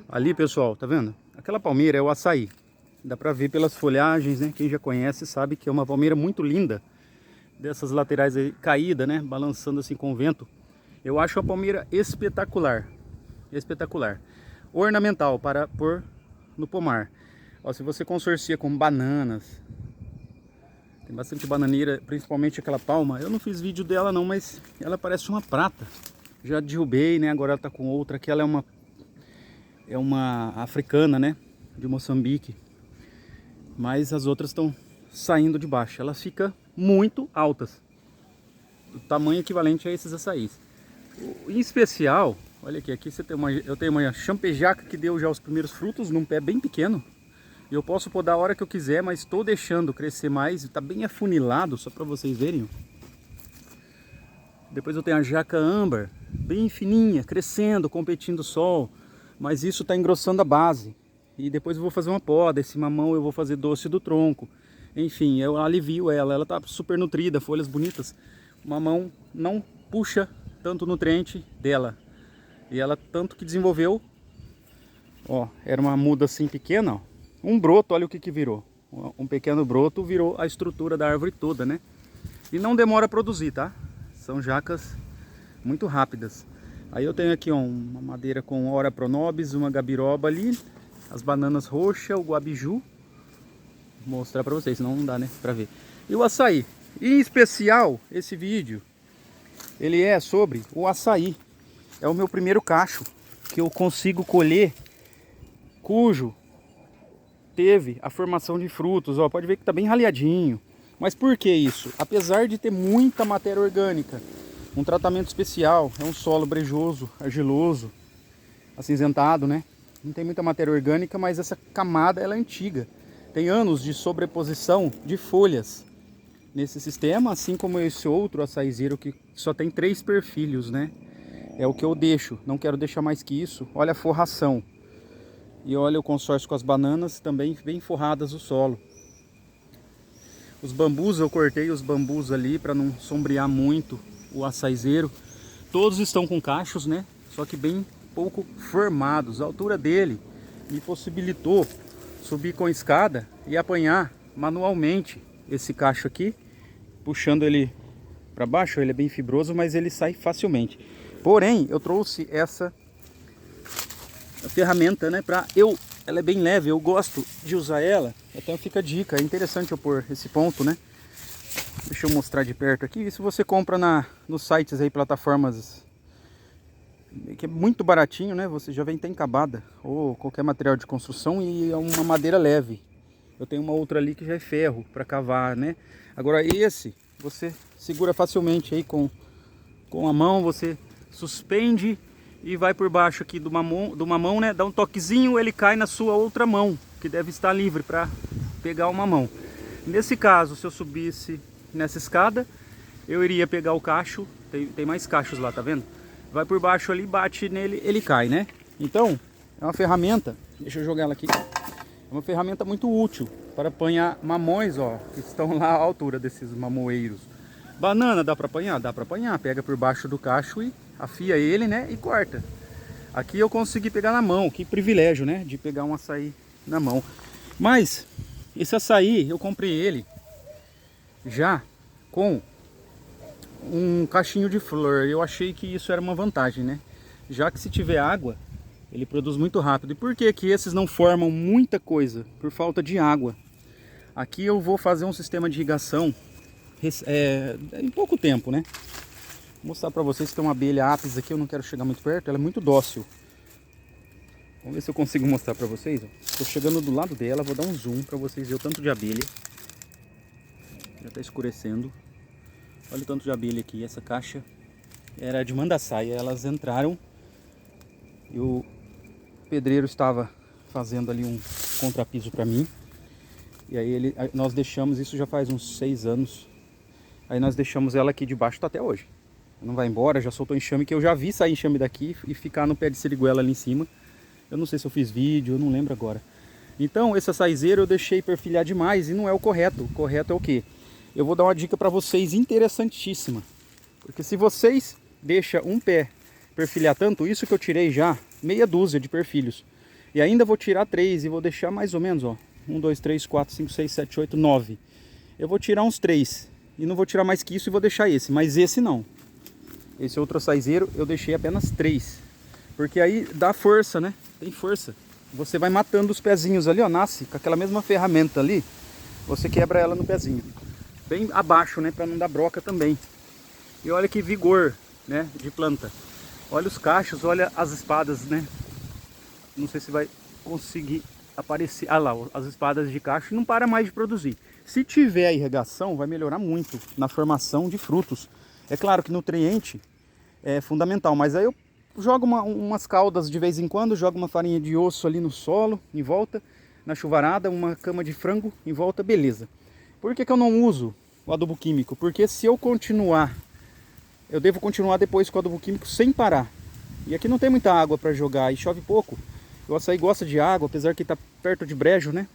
Ali, pessoal, tá vendo? Aquela palmeira é o açaí. Dá pra ver pelas folhagens, né? Quem já conhece sabe que é uma palmeira muito linda. Dessas laterais aí, caída, né? Balançando assim com o vento. Eu acho a palmeira espetacular. Espetacular. Ornamental para pôr no pomar. Ó, se você consorcia com bananas, tem bastante bananeira, principalmente aquela palma. Eu não fiz vídeo dela não, mas ela parece uma prata. Já derrubei, né? Agora ela tá com outra. Aqui ela é uma africana, né? De Moçambique. Mas as outras estão saindo de baixo. Elas ficam muito altas. Do tamanho equivalente a esses açaís. Em especial, olha aqui você tem eu tenho uma champejaca que deu já os primeiros frutos num pé bem pequeno. E eu posso podar a hora que eu quiser, mas estou deixando crescer mais. Está bem afunilado, só para vocês verem. Depois eu tenho a jaca âmbar, bem fininha, crescendo, competindo sol. Mas isso está engrossando a base. E depois eu vou fazer uma poda. Esse mamão eu vou fazer doce do tronco. Enfim, eu alivio ela. Ela está super nutrida, folhas bonitas. O mamão não puxa tanto nutriente dela. E ela tanto que desenvolveu. Ó, era uma muda assim pequena, ó. Um broto, olha o que virou. Um pequeno broto virou a estrutura da árvore toda, né? E não demora a produzir, tá? São jacas muito rápidas. Aí eu tenho aqui, ó, uma madeira com Ora pronobis, uma gabiroba ali, as bananas roxas, o guabiju. Vou mostrar pra vocês, senão não dá, né, pra ver. E o açaí. Em especial, esse vídeo, ele é sobre o açaí. É o meu primeiro cacho que eu consigo colher, cujo teve a formação de frutos. Ó, pode ver que tá bem raleadinho. Mas por que isso? Apesar de ter muita matéria orgânica, um tratamento especial, é um solo brejoso, argiloso, acinzentado, né? Não tem muita matéria orgânica, mas essa camada ela é antiga. Tem anos de sobreposição de folhas nesse sistema, assim como esse outro açaizeiro que só tem 3 perfilhos, né? É o que eu deixo, não quero deixar mais que isso. Olha a forração. E olha o consórcio com as bananas, também bem forradas o solo. Os bambus, eu cortei os bambus ali para não sombrear muito o açaizeiro. Todos estão com cachos, né? Só que bem pouco formados. A altura dele me possibilitou subir com escada e apanhar manualmente esse cacho aqui, puxando ele para baixo. Ele é bem fibroso, mas ele sai facilmente. Porém, eu trouxe essa ferramenta, né, ela é bem leve, eu gosto de usar ela. Até fica a dica, é interessante eu pôr esse ponto, né? Deixa eu mostrar de perto aqui. Isso você compra nos sites aí, plataformas, que é muito baratinho, né? Você já vem até encabada, ou qualquer material de construção, e é uma madeira leve. Eu tenho uma outra ali que já é ferro para cavar, né? Agora esse, você segura facilmente aí com a mão, você suspende e vai por baixo aqui do mamão, né? Dá um toquezinho, ele cai na sua outra mão, que deve estar livre para pegar o mamão. Nesse caso, se eu subisse nessa escada, eu iria pegar o cacho. Tem mais cachos lá, tá vendo? Vai por baixo ali, bate nele, ele cai, né? Então, é uma ferramenta, deixa eu jogar ela aqui. É uma ferramenta muito útil para apanhar mamões, ó, que estão lá à altura desses mamoeiros. Banana dá para apanhar? Dá para apanhar. Pega por baixo do cacho e afia ele, né? E corta. Aqui eu consegui pegar na mão. Que privilégio, né? De pegar um açaí na mão. Mas esse açaí eu comprei ele já com um cachinho de flor. Eu achei que isso era uma vantagem, né? Já que se tiver água, ele produz muito rápido. E por que que esses não formam muita coisa? Por falta de água. Aqui eu vou fazer um sistema de irrigação em pouco tempo, né? Vou mostrar para vocês que tem uma abelha apis aqui. Eu não quero chegar muito perto, ela é muito dócil. Vamos ver se eu consigo mostrar para vocês. Estou chegando do lado dela, vou dar um zoom para vocês verem o tanto de abelha. Já está escurecendo. Olha o tanto de abelha aqui. Essa caixa era de mandaçaia. Elas entraram e o pedreiro estava fazendo ali um contrapiso para mim. E aí nós deixamos, isso já faz uns 6 anos. Aí nós deixamos ela aqui debaixo, tá até hoje. Não vai embora, já soltou enxame, que eu já vi sair enxame daqui e ficar no pé de siriguela ali em cima. Eu não sei se eu fiz vídeo, eu não lembro agora. Então esse açaizeiro eu deixei perfilhar demais e não é o correto. O correto é o quê? Eu vou dar uma dica para vocês interessantíssima. Porque se vocês deixam um pé perfilhar tanto, isso que eu tirei já meia dúzia de perfilhos. E ainda vou tirar 3 e vou deixar mais ou menos, ó, 1, 2, 3, 4, 5, 6, 7, 8, 9. Eu vou tirar uns 3 e não vou tirar mais que isso e vou deixar esse, mas esse não. Esse outro açaizeiro eu deixei apenas 3, porque aí dá força, né? Tem força. Você vai matando os pezinhos ali, ó, nasce com aquela mesma ferramenta ali, você quebra ela no pezinho. Bem abaixo, né, para não dar broca também. E olha que vigor, né, de planta. Olha os cachos, olha as espadas, né? Não sei se vai conseguir aparecer. Ah lá, as espadas de cacho não para mais de produzir. Se tiver a irrigação, vai melhorar muito na formação de frutos. É claro que nutriente é fundamental, mas aí eu jogo umas caudas de vez em quando, jogo uma farinha de osso ali no solo, em volta, na chuvarada, uma cama de frango em volta, beleza. Por que que eu não uso o adubo químico? Porque se eu continuar, eu devo continuar depois com o adubo químico sem parar. E aqui não tem muita água para jogar e chove pouco. O açaí gosta de água, apesar que está perto de brejo, né?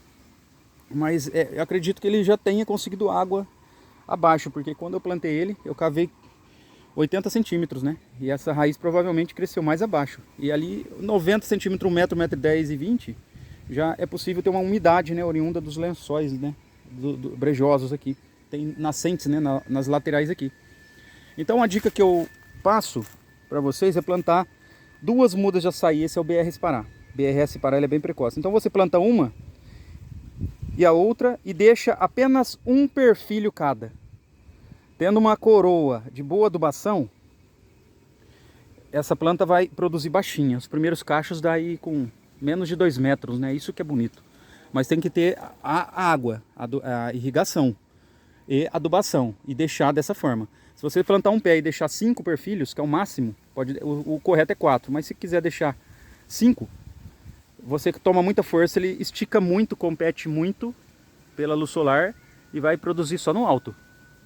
Mas eu acredito que ele já tenha conseguido água abaixo, porque quando eu plantei ele, eu cavei 80 centímetros, né? E essa raiz provavelmente cresceu mais abaixo. E ali 90 centímetros, 1 metro, 1 metro e 10 e 20, já é possível ter uma umidade, né? Oriunda dos lençóis, né? Brejosos aqui. Tem nascentes, né? Nas laterais aqui. Então a dica que eu passo para vocês é plantar 2 mudas de açaí. Esse é o BRS Pará. BRS Pará, ele é bem precoce. Então você planta uma e a outra e deixa apenas um perfilho cada. Tendo uma coroa de boa adubação, essa planta vai produzir baixinha. Os primeiros cachos daí com menos de 2 metros, né? Isso que é bonito. Mas tem que ter a água, a irrigação e adubação e deixar dessa forma. Se você plantar um pé e deixar 5 perfilhos, que é o máximo, o correto é 4, mas se quiser deixar 5, você toma muita força, ele estica muito, compete muito pela luz solar e vai produzir só no alto.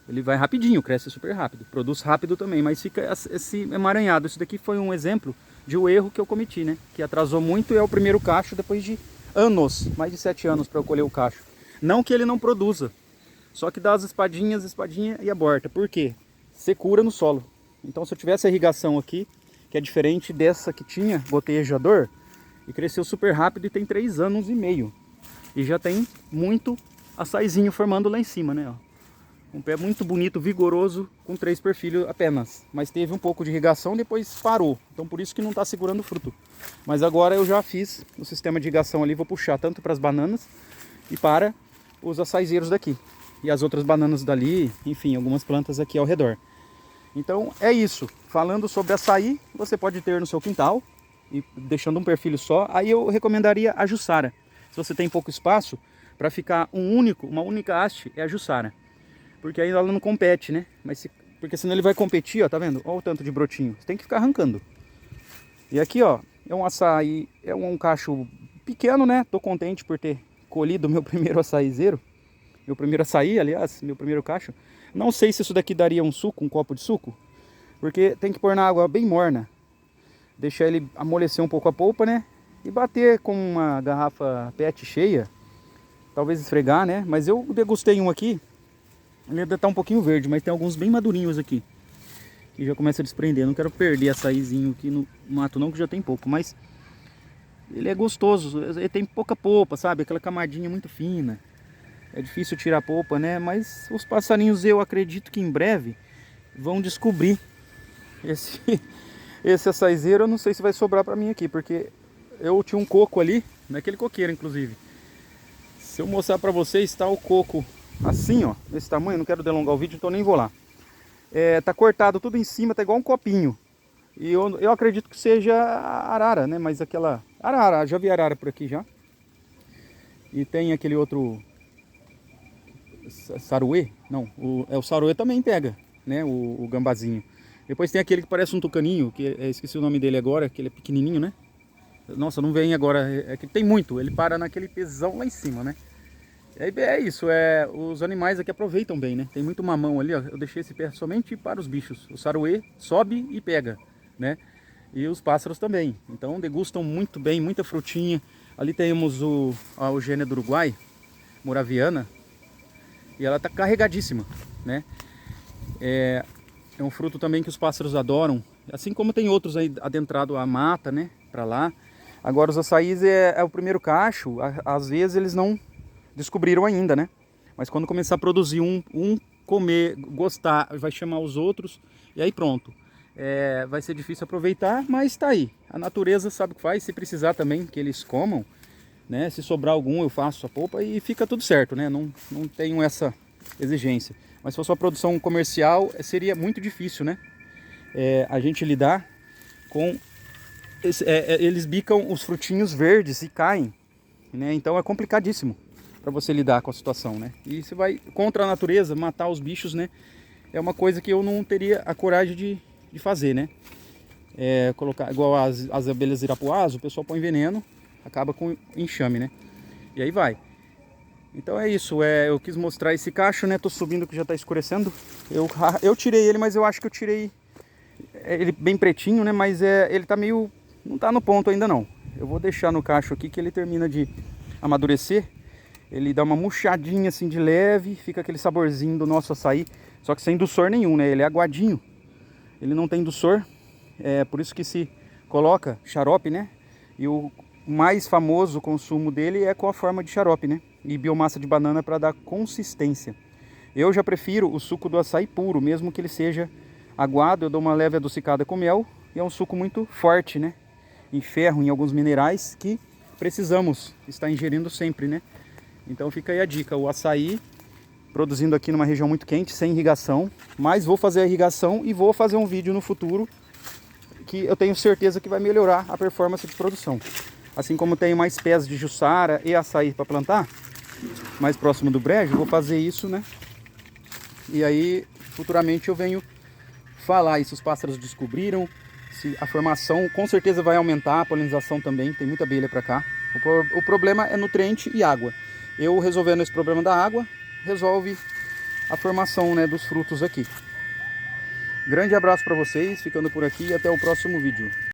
Ele vai rapidinho, cresce super rápido, produz rápido também, mas fica esse emaranhado. Isso daqui foi um exemplo de um erro que eu cometi, né? Que atrasou muito e é o primeiro cacho depois de anos, mais de 7 anos para eu colher o cacho. Não que ele não produza, só que dá as espadinhas e aborta. Por quê? Secura no solo. Então se eu tivesse a irrigação aqui, que é diferente dessa que tinha, gotejador, e cresceu super rápido e tem 3 anos e meio. E já tem muito açaizinho formando lá em cima, né? Ó. Um pé muito bonito, vigoroso, com 3 perfilhos apenas. Mas teve um pouco de irrigação, depois parou. Então por isso que não está segurando fruto. Mas agora eu já fiz o sistema de irrigação ali, vou puxar tanto para as bananas e para os açaizeiros daqui. E as outras bananas dali, enfim, algumas plantas aqui ao redor. Então é isso. Falando sobre açaí, você pode ter no seu quintal, e deixando um perfil só, aí eu recomendaria a Jussara. Se você tem pouco espaço, para ficar uma única haste, é a Jussara. Porque aí ela não compete, né? Porque senão ele vai competir, ó, tá vendo? Olha o tanto de brotinho. Você tem que ficar arrancando. E aqui, ó, é um açaí, é um cacho pequeno, né? Tô contente por ter colhido meu primeiro açaizeiro. Meu primeiro açaí, aliás, meu primeiro cacho. Não sei se isso daqui daria um suco, um copo de suco. Porque tem que pôr na água bem morna. Deixar ele amolecer um pouco a polpa, né? E bater com uma garrafa PET cheia. Talvez esfregar, né? Mas eu degustei um aqui. Ele ainda tá um pouquinho verde, mas tem alguns bem madurinhos aqui. Que já começa a desprender. Não quero perder açaizinho aqui no mato não, que já tem pouco. Mas ele é gostoso. Ele tem pouca polpa, sabe? Aquela camadinha muito fina. É difícil tirar a polpa, né? Mas os passarinhos, eu acredito que em breve vão descobrir esse açaizeiro. Eu não sei se vai sobrar pra mim aqui, porque eu tinha um coco ali, naquele coqueiro inclusive. Se eu mostrar pra vocês, tá o coco assim, ó, desse tamanho. Não quero delongar o vídeo, então nem vou lá. Tá cortado tudo em cima, tá igual um copinho. E eu acredito que seja arara, né? Mas aquela arara, já vi arara por aqui já. E tem aquele outro saruê, não, o saruê também pega, né? O gambazinho. Depois tem aquele que parece um tucaninho, que esqueci o nome dele agora, que ele é pequenininho, né? Nossa, não vem agora, é que tem muito, ele para naquele pezão lá em cima, né? É isso, os animais aqui aproveitam bem, né? Tem muito mamão ali, ó. Eu deixei esse pé somente para os bichos. O saruê sobe e pega, né? E os pássaros também. Então degustam muito bem, muita frutinha. Ali temos o Eugênia do Uruguai, moraviana. E ela tá carregadíssima, né? É um fruto também que os pássaros adoram, assim como tem outros aí adentrado a mata, né, para lá. Agora os açaís é o primeiro cacho, às vezes eles não descobriram ainda, né? Mas quando começar a produzir um comer, gostar, vai chamar os outros e aí pronto. Vai ser difícil aproveitar, mas tá aí. A natureza sabe o que faz, se precisar também que eles comam, né? Se sobrar algum eu faço a polpa e fica tudo certo, né? Não tenho essa exigência. Mas se fosse uma produção comercial, seria muito difícil, né? A gente lidar com... eles bicam os frutinhos verdes e caem, né? Então é complicadíssimo para você lidar com a situação, né? E você vai contra a natureza, matar os bichos, né? É uma coisa que eu não teria a coragem de fazer, né? Colocar igual as abelhas irapuás, o pessoal põe veneno, acaba com enxame, né? E aí vai. Então é isso, eu quis mostrar esse cacho, né? Tô subindo que já tá escurecendo. Eu tirei ele, mas eu acho que eu tirei ele bem pretinho, né? Mas ele tá meio... não tá no ponto ainda não. Eu vou deixar no cacho aqui que ele termina de amadurecer. Ele dá uma murchadinha assim de leve, fica aquele saborzinho do nosso açaí, só que sem doçor nenhum, né? Ele é aguadinho, ele não tem doçor, por isso que se coloca xarope, né? E o mais famoso consumo dele é com a forma de xarope, né? E biomassa de banana para dar consistência. Eu já prefiro o suco do açaí puro, mesmo que ele seja aguado, eu dou uma leve adocicada com mel, e é um suco muito forte, né? Em ferro, em alguns minerais que precisamos estar ingerindo sempre, né? Então fica aí a dica, o açaí produzindo aqui numa região muito quente, sem irrigação, mas vou fazer a irrigação e vou fazer um vídeo no futuro que eu tenho certeza que vai melhorar a performance de produção. Assim como tenho mais pés de jussara e açaí para plantar, mais próximo do brejo, vou fazer isso, né? E aí futuramente eu venho falar se os pássaros descobriram, se a formação com certeza vai aumentar, a polinização também, tem muita abelha para cá. O problema é nutriente e água. Eu resolvendo esse problema da água, resolve a formação, né, dos frutos aqui. Grande abraço para vocês, ficando por aqui e até o próximo vídeo.